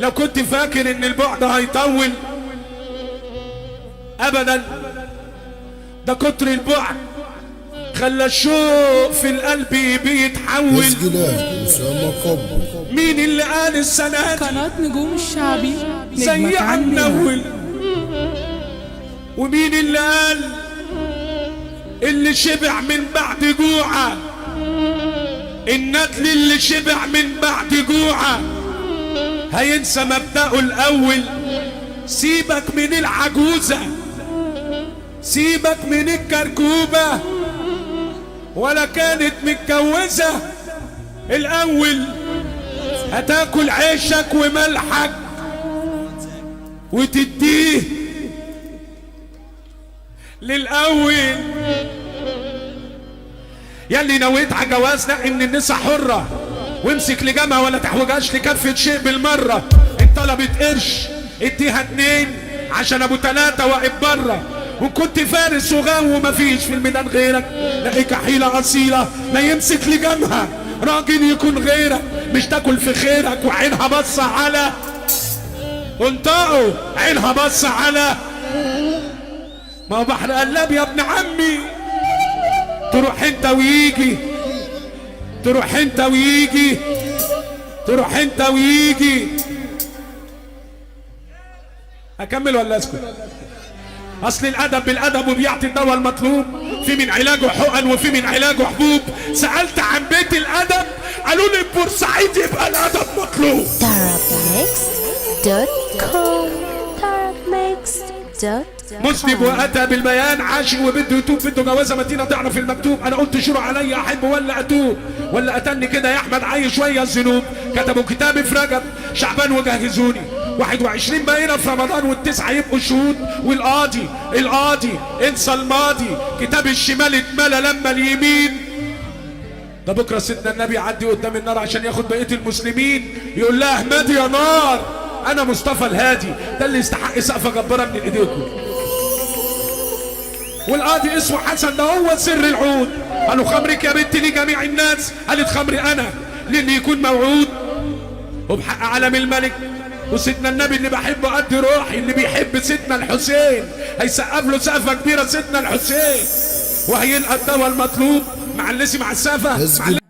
لو كنت فاكر ان البعد هيطول ابدا، ده كتر البعد خلى الشوق في القلب بيتحول. مين اللي قال السنة دي قناة نجوم الشعبي زي عم نول؟ ومين اللي قال اللي شبع من بعد جوعه، الندل اللي شبع من بعد جوعه هينسى مبدأه الأول؟ سيبك من العجوزة، سيبك من الكركوبة، ولا كانت متجوزة الأول. هتاكل عيشك وملحك وتديه للأول. ياللي نويت على جواز نقي من النساء حرة، وامسك لجامها ولا تحوجهاش لكفة شيء بالمرة. ان طلبت قرش اديها 2 عشان ابو 3 واقف بره. وكنت فارس وغاو ومفيش في الميدان غيرك، لاقي كحيلة اصيلة لا يمسك لجامها راجل يكون غيرك. مش تاكل في خيرك وعينها بصة على انطقوا، عينها بصة على ما هو بحر قلاب يا ابن عمي. تروح انت ويجي، تروح انت ويجي، تروح انت ويجي. اكمل ولا اسكت؟ اصل الادب بالادب وبيعطي الدواء المطلوب. في من علاجه حقن وفي من علاجه حبوب. سالت عن بيت الادب قالوا لي بورسعيد يبقى الادب مطلوب. مسلم واتى بالبيان، عاشق وبده يتوب، بده جوازه متينه تعرف المكتوب. انا قلت شروع عليا احب ولا اتوب، ولا اتني كده يا احمد عايش شويه الذنوب. كتبوا كتابي في رجب شعبان وجهزوني، 21 باينه في رمضان والتسعه يبقوا شهود. والقاضي انسى الماضي، كتاب الشمال اتملى لما اليمين. ده بكره سيدنا النبي يعدي قدام النار عشان ياخد بقيه المسلمين، يقول لها احمدي يا نار انا مصطفى الهادي. ده اللي يستحق سقفه جباره من ايديكم. والقاضي اسمه حسن، ده هو سر العود. قالوا خمرك يا بنت لجميع الناس، قالت خمري انا للي يكون موعود. وبحق عالم الملك وسيدنا النبي اللي بحبه قد روحي، اللي بيحب سيدنا الحسين هيسقف له سقفه كبيره سيدنا الحسين، وهيلقى الدواء المطلوب. معلسي مع السقفه.